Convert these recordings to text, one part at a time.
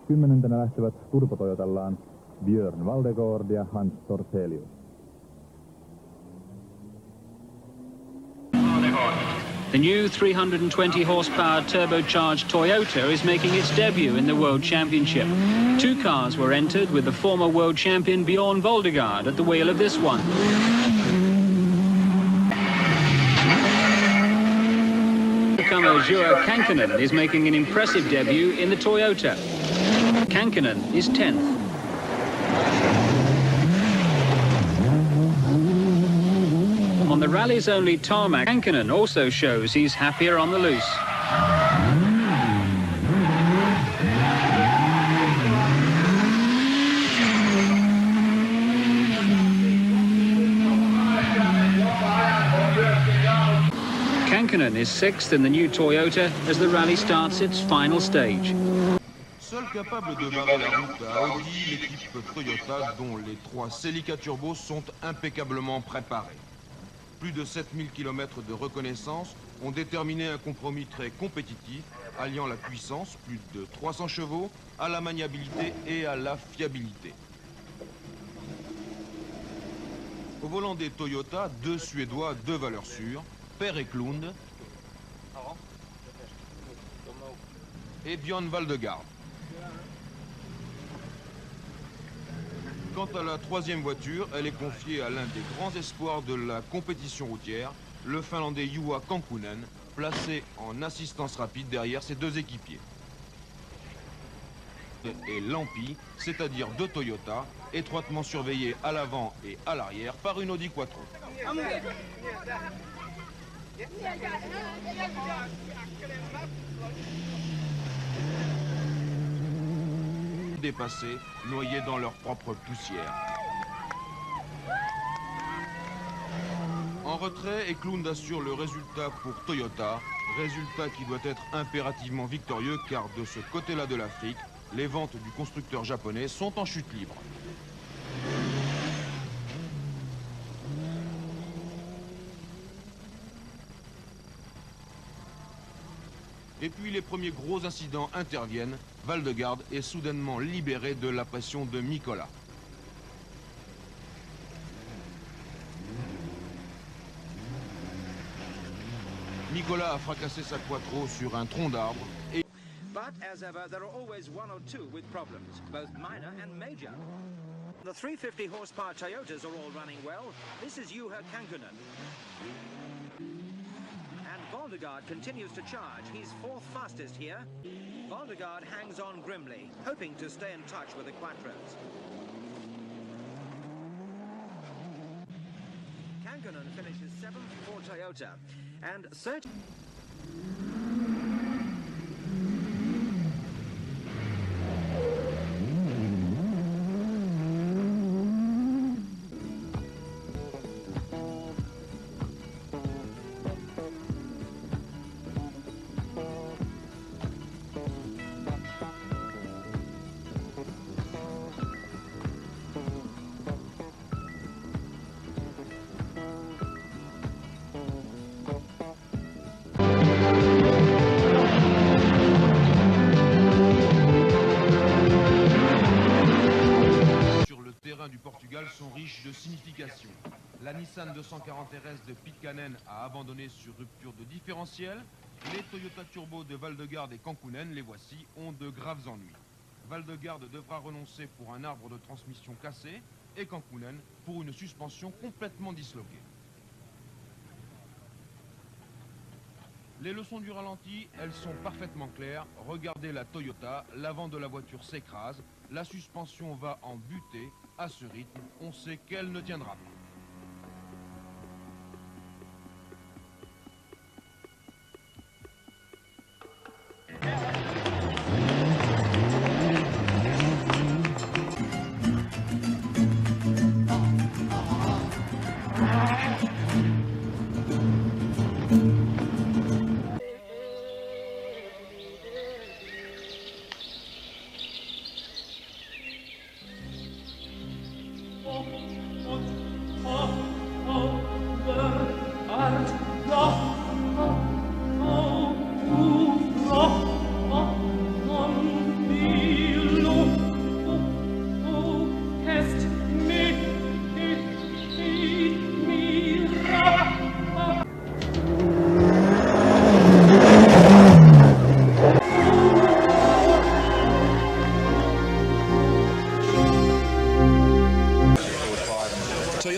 10. lähtevät turbotoyotallaan Björn Valdegård ja Hans Torselius. The new 320 horsepower turbocharged Toyota is making its debut in the World Championship. 2 cars were entered with the former world champion Björn Valdegård at the wheel of this one. Newcomer Juha Kankkunen is making an impressive debut in the Toyota. Kankkunen is 10th. On the rally's only tarmac, Kankkunen also shows he's happier on the loose. Kankkunen is 6th in the new Toyota as the rally starts its final stage. Seul capable de barrer la route à Audi, l'équipe Toyota, dont les 3 Celica turbos sont impeccablement préparés. Plus de 7000 km de reconnaissance ont déterminé un compromis très compétitif, alliant la puissance, plus de 300 chevaux, à la maniabilité et à la fiabilité. Au volant des Toyota, 2 Suédois, 2 valeurs sûres, Per Eklund et Björn Valdegård. Quant à la 3e voiture, elle est confiée à l'un des grands espoirs de la compétition routière, le Finlandais Juha Kankkunen, placé en assistance rapide derrière ses 2 équipiers. Et Lampi, c'est-à-dire 2 Toyota, étroitement surveillés à l'avant et à l'arrière par une Audi Quattro. Dépassés, noyés dans leur propre poussière. En retrait, Eklund assure le résultat pour Toyota, résultat qui doit être impérativement victorieux car de ce côté-là de l'Afrique, les ventes du constructeur japonais sont en chute libre. Et puis les premiers gros incidents interviennent. Valdegård est soudainement libéré de la pression de Mikola. Mikola a fracassé sa quattro sur un tronc d'arbre et... But as ever, there are always 1 or 2 with problems, both minor and major. The 350 horsepower Toyotas are all running well. This is Juha Kankkunen. And Valdegård continues to charge. He's 4th fastest here. Valdegård hangs on grimly, hoping to stay in touch with the Quattros. Kankkunen finishes 7th for Toyota, and du Portugal sont riches de signification. La Nissan 240 RS de Pitcanen a abandonné sur rupture de différentiel. Les Toyota Turbo de Valdegård et Kankkunen, les voici, ont de graves ennuis. Valdegård devra renoncer pour un arbre de transmission cassé et Kankkunen pour une suspension complètement disloquée. Les leçons du ralenti, elles sont parfaitement claires. Regardez la Toyota, l'avant de la voiture s'écrase, la suspension va en butée. À ce rythme, on sait qu'elle ne tiendra pas.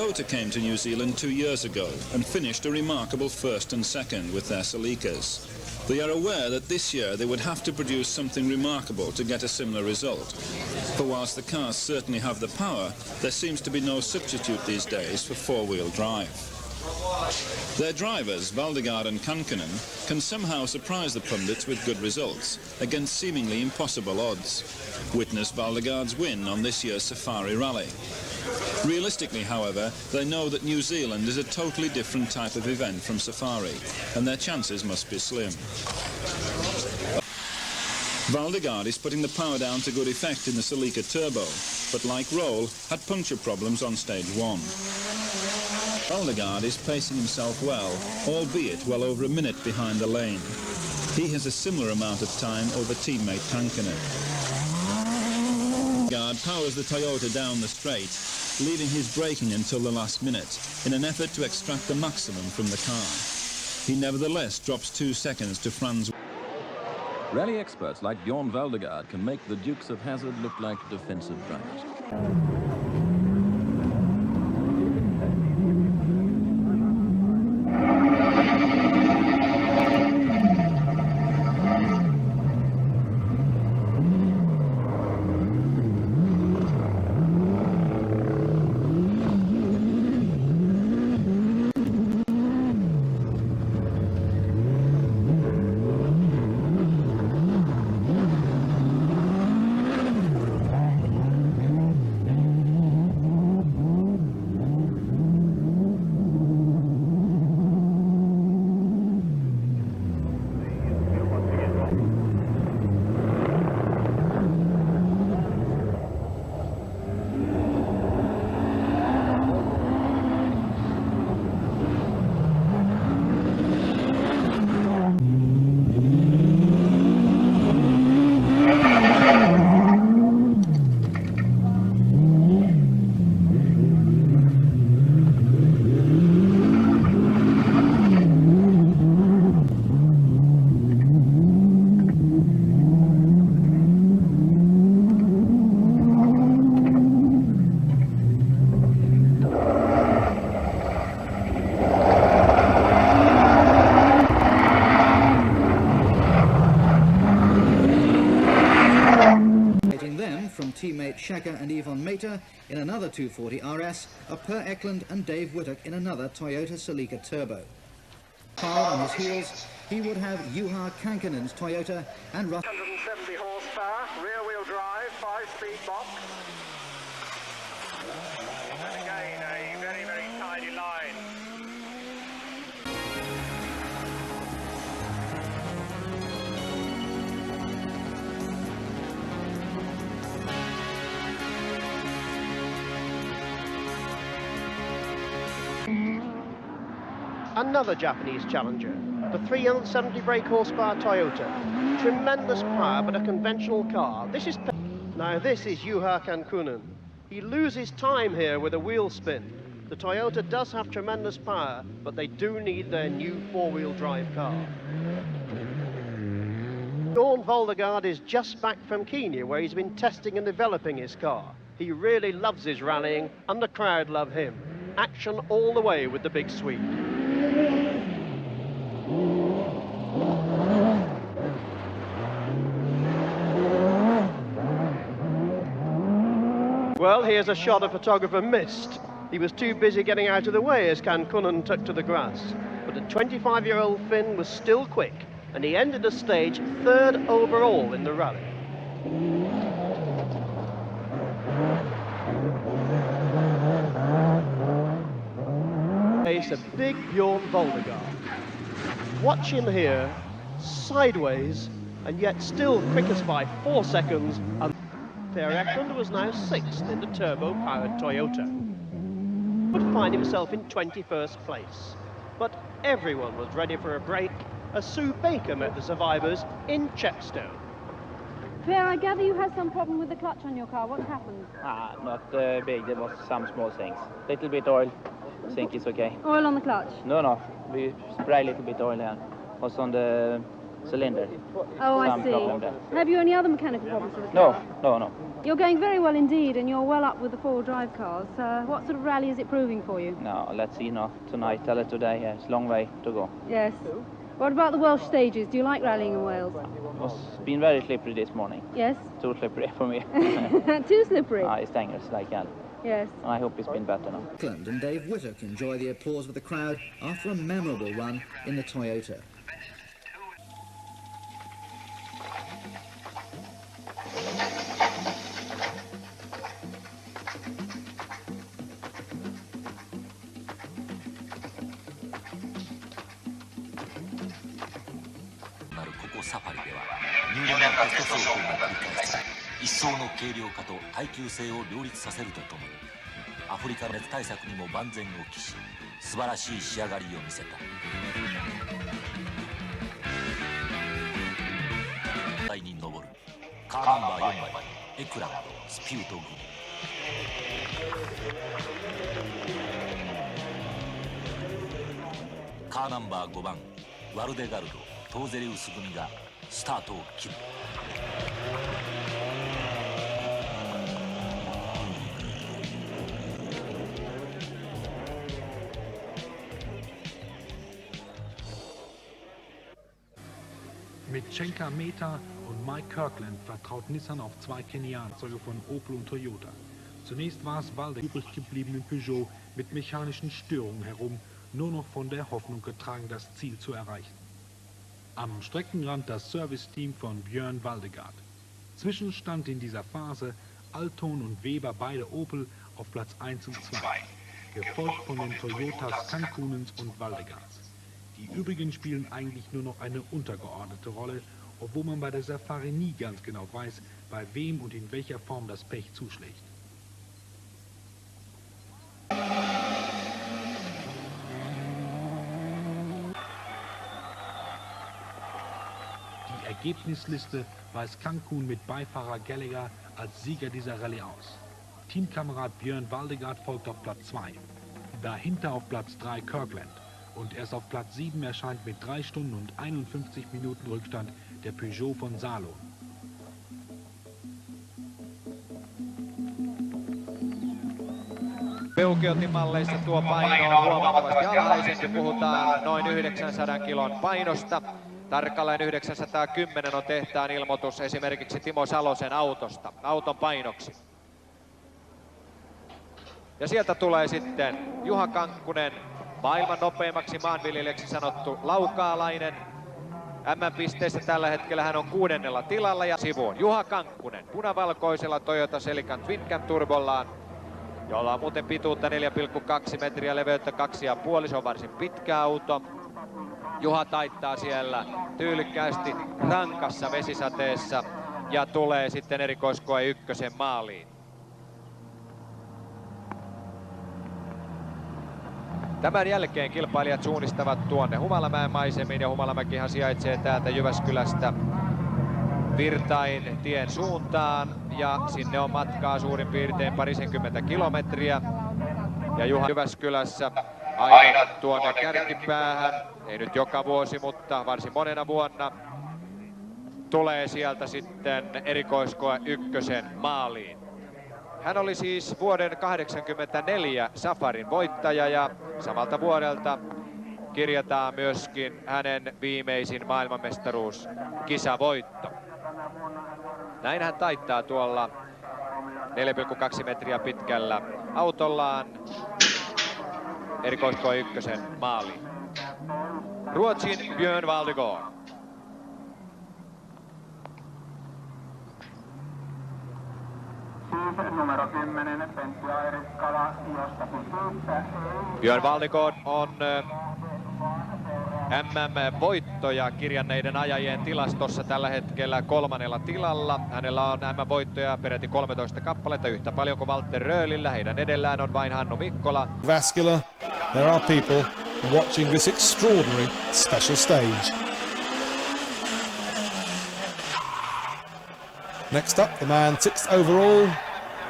Toyota came to New Zealand 2 years ago and finished a remarkable first and second with their Celicas. They are aware that this year they would have to produce something remarkable to get a similar result. For whilst the cars certainly have the power, there seems to be no substitute these days for four-wheel drive. Their drivers, Valdegard and Kankkunen, can somehow surprise the pundits with good results against seemingly impossible odds. Witness Valdegard's win on this year's Safari Rally. Realistically, however, they know that New Zealand is a totally different type of event from Safari, and their chances must be slim. Valdegard is putting the power down to good effect in the Celica Turbo, but like Roll, had puncture problems on stage 1. Valdegard is pacing himself well, albeit well over a minute behind the lane. He has a similar amount of time over teammate Kankkunen. Valdegard powers the Toyota down the straight, leaving his braking until the last minute in an effort to extract the maximum from the car. He nevertheless drops 2 seconds to Franz. Rally experts like Bjorn Valdegard can make the Dukes of Hazzard look like defensive drivers. Teammate Shaka and Yvonne Mater in another 240 RS, are Per Eklund and Dave Whittock in another Toyota Celica Turbo. Hard on his heels, he would have Juha Kankkunen's Toyota and 170 horsepower, rear-wheel drive, 5-speed box. And again, a very, very tidy line. Another Japanese challenger, the 370 brake horsepower Toyota. Tremendous power, but a conventional car. This is Juha Kankkunen. He loses time here with a wheel spin. The Toyota does have tremendous power, but they do need their new four-wheel drive car. Bjorn Valdegard is just back from Kenya, where he's been testing and developing his car. He really loves his rallying, and the crowd love him. Action all the way with the big Swede. Well, here's a shot a photographer missed. He was too busy getting out of the way as Kankkunen took to the grass. But the 25-year-old Finn was still quick, and he ended the stage 3rd overall in the rally. A big Bjorn Valdegard. Watch him here, sideways, and yet still quickest by 4 seconds. And Per Eklund was now 6th in the turbo-powered Toyota. Would find himself in 21st place. But everyone was ready for a break as Sue Baker met the survivors in Chepstow. Per, I gather you had some problem with the clutch on your car. What happened? Not big. There was some small things. Little bit oil. I think it's okay. Oil on the clutch? No. We spray a little bit oil here. Also on the cylinder. Oh, I Some problem see. there. Have you any other mechanical problems with the car? No. You're going very well indeed, and you're well up with the four-wheel drive cars. What sort of rally is it proving for you? No, let's see now. Tonight, tell it today. Yeah, it's a long way to go. Yes. What about the Welsh stages? Do you like rallying in Wales? It's been very slippery this morning. Yes. Too slippery for me. Too slippery? It's dangerous, like hell. Yes. I hope it's been better now. Auckland and Dave Whittock enjoy the applause of the crowd after a memorable run in the Toyota. Mit Celica Mehta und Mike Kirkland vertraut Nissan auf zwei Kenianer-Fahrzeuge von Opel und Toyota. Zunächst war es Waldeck übrig gebliebenen Peugeot mit mechanischen Störungen herum, nur noch von der Hoffnung getragen, das Ziel zu erreichen. Am Streckenrand das Serviceteam von Björn Waldegaard. Zwischenstand in dieser Phase Alton und Weber, beide Opel, auf Platz 1 und 2, gefolgt von den Toyotas Cankunens und Waldegaards. Die übrigen spielen eigentlich nur noch eine untergeordnete Rolle, obwohl man bei der Safari nie ganz genau weiß, bei wem und in welcher Form das Pech zuschlägt. Die Ergebnisliste weist Cancun mit Beifahrer Gallagher als Sieger dieser Rallye aus. Teamkamerad Björn Waldegaard folgt auf Platz 2. Dahinter auf Platz 3 Kirkland. Und erst auf Platz 7 erscheint mit 3 Stunden und 51 Minuten Rückstand der Peugeot von Salon. Peukiotimalleissa tuo paino on huomattavasti alhaisempi, puhutaan noin 900 kilon painosta. Tarkalleen 910 on tehtaan ilmoitus esimerkiksi Timo Salosen autosta, auton painoksi. Ja sieltä tulee sitten Juha Kankkunen, maailman nopeimmaksi maanviljelijäksi sanottu laukaalainen. M-pisteissä tällä hetkellä hän on 6. tilalla ja sivuun Juha Kankkunen punavalkoisella Toyota Celican Twincam turbollaan, jolla on muuten pituutta 4,2 metriä, leveyttä 2,5, se on varsin pitkä auto. Juha taittaa siellä tyylikkäästi rankassa vesisateessa ja tulee sitten erikoiskoe 1 maaliin. Tämän jälkeen kilpailijat suunnistavat tuonne Humalamäen maisemiin, ja Humalamäkihan sijaitsee täältä Jyväskylästä Virtain tien suuntaan, ja sinne on matkaa suurin piirtein parisenkymmentä kilometriä. Ja Juha Jyväskylässä aina tuonne kärkipäähän, ei nyt joka vuosi, mutta varsin monena vuonna tulee sieltä sitten erikoiskoe 1 maaliin. Hän oli siis vuoden 1984 Safarin voittaja, ja samalta vuodelta kirjataan myöskin hänen viimeisin maailmanmestaruuskisavoitto. Näin hän taittaa tuolla 4,2 metriä pitkällä autollaan erikoiskoe 1 maaliin. Ruotsin Björn Waldegaard. Björn Waldegaard on MM-voittoja kirjanneiden ajajien tilastossa tällä hetkellä 3. tilalla. Hänellä on MM-voittoja peräti 13 kappaletta, yhtä paljon kuin Walter Röhlillä. Heidän edellään on vain Hannu Mikkola. Vascular, there are people watching this extraordinary special stage. Next up, the man 6th overall,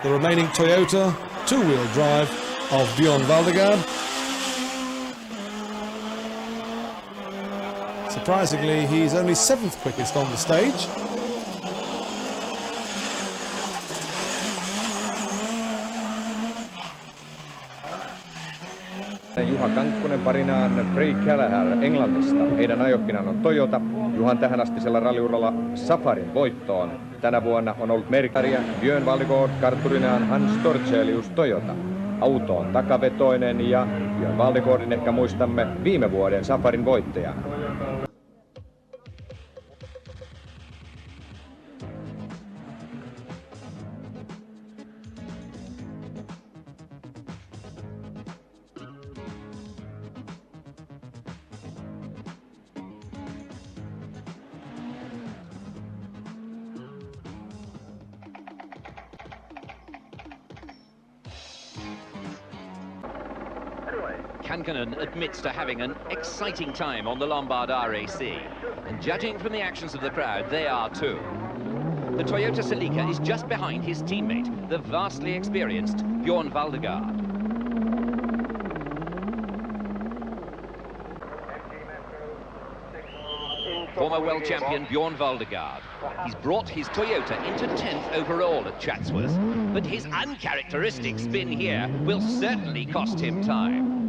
the remaining Toyota two-wheel drive of Björn Waldegaard. It's a Surprisingly, he's only 7th quickest on the stage. Juha Kankkunen parinaan Craig Gallagher Englannista. Heidän ajokkinaan on Toyota. Juhan tähänastisella ralliuralla Safarin voittoon. Tänä vuonna on ollut merkkiä Björn Valdegaard kartturinaan Hans Torchelius Toyota. Auto on takavetoinen ja Björn Valdegaardin ehkä muistamme viime vuoden Safarin voittajan. Kankkunen admits to having an exciting time on the Lombard RAC. And judging from the actions of the crowd, they are too. The Toyota Celica is just behind his teammate, the vastly experienced Björn Valdegaard. Former world champion Björn Valdegaard. He's brought his Toyota into 10th overall at Chatsworth, but his uncharacteristic spin here will certainly cost him time.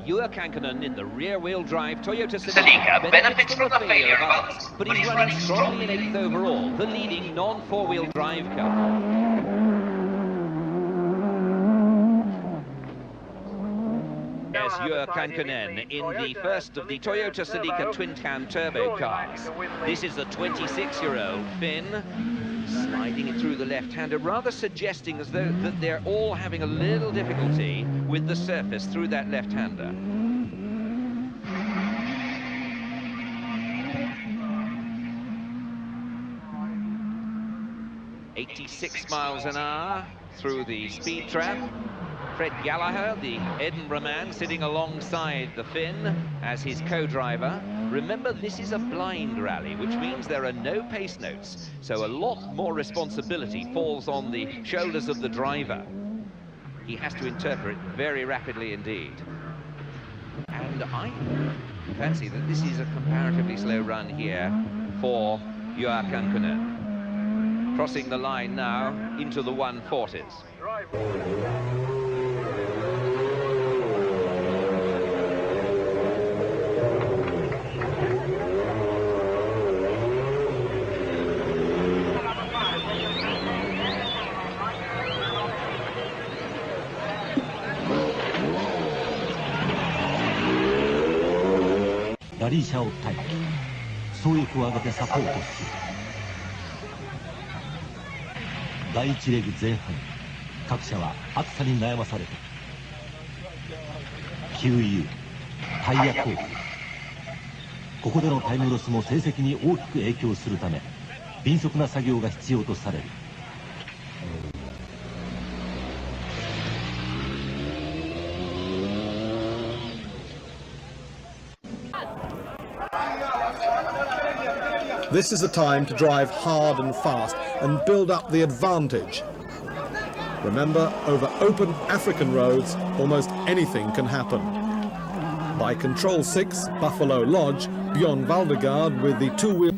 Juha Kankkunen in the rear-wheel drive Toyota Celica benefits from the failure of others, but he's running strongly in 8th overall, the leading non-4-wheel drive car. Yes, Juha Kankkunen in the first of the Toyota Celica Twincam turbo cars. This is the 26-year-old Finn, sliding it through the left-hander, rather suggesting as though that they're all having a little difficulty with the surface through that left-hander. "86 miles an hour through the speed trap. Fred Gallagher, the Edinburgh man, sitting alongside the Finn as his co-driver. Remember, this is a blind rally, which means there are no pace notes, so a lot more responsibility falls on the shoulders of the driver. He has to interpret very rapidly indeed. And I fancy that this is a comparatively slow run here for Juha Kankkunen. Crossing the line now into the 140s. ラリー車を待機、総力を上げてサポートする。第1レグ前半、各社は暑さに悩まされた。給油、タイヤ交換、ここでのタイムロスも成績に大きく影響するため、敏速な作業が必要とされる。 This is the time to drive hard and fast and build up the advantage. Remember, over open African roads, almost anything can happen. By Control 6, Buffalo Lodge, Björn Valdegaard with the two-wheel...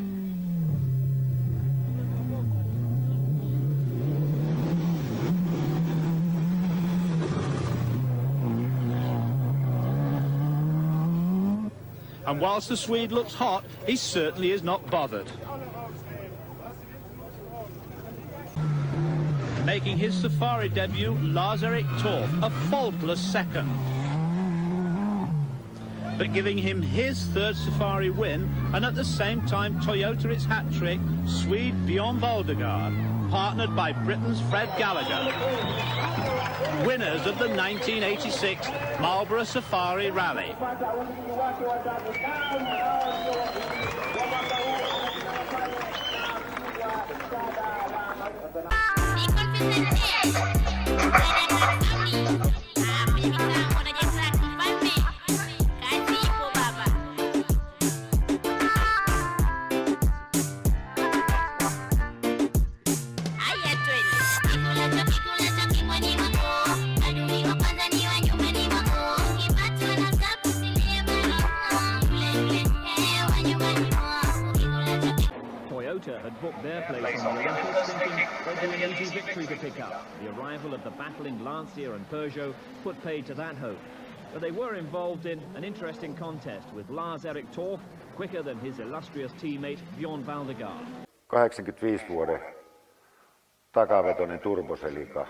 And whilst the Swede looks hot, he certainly is not bothered. Making his Safari debut, Lars-Erik Torp, a faultless second. But giving him his third Safari win, and at the same time Toyota its hat-trick, Swede Björn Valdegaard, partnered by Britain's Fred Gallagher. Winners of the 1986 Marlborough Safari Rally. an easy victory to pick up. The arrival of the battling Lancia and Peugeot put paid to that hope. But they were involved in an interesting contest with Lars-Erik Torff quicker than his illustrious teammate Bjorn Valdegaard. 85 vuoden takavetoinen turboselica.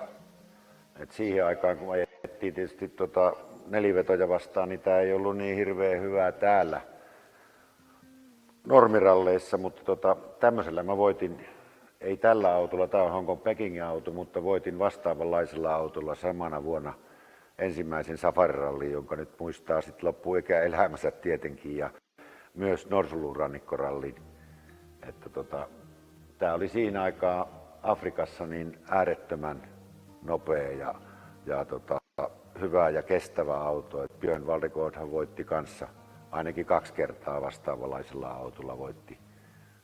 Et siihen aikaan kun ajettiin tietysti nelivetoja vastaan, niin tämä ei ollut niin hirveän hyvää täällä normiralleissa, mutta tämmöisellä mä voitin, ei tällä autolla, tämä on Hongkong Pekingin auto, mutta voitin vastaavanlaisella autolla samana vuonna ensimmäisen safarirallin, jonka nyt muistaa sitten loppuikäelämänsä tietenkin, ja myös Norsullurannikkorallin. Tämä oli siinä aikaa Afrikassa niin äärettömän nopea ja hyvä ja kestävä auto. Et Björn Valdegaardhan voitti kanssa ainakin 2 kertaa vastaavanlaisella autolla voitti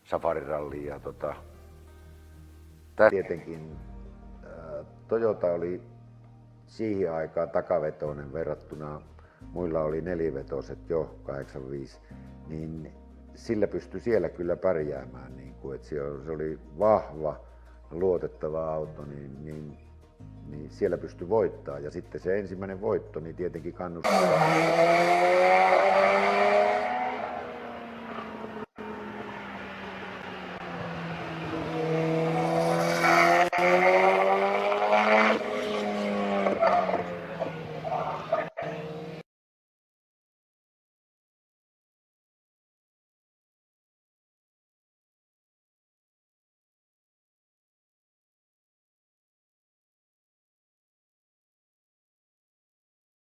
safarirallin. Ja tietenkin Toyota oli siihen aikaan takavetoinen verrattuna, muilla oli nelivetoset jo 85, niin sillä pystyi siellä kyllä pärjäämään, niin kuin, että se oli vahva, luotettava auto, niin siellä pystyi voittamaan. Ja sitten se ensimmäinen voitto, niin tietenkin kannustaa.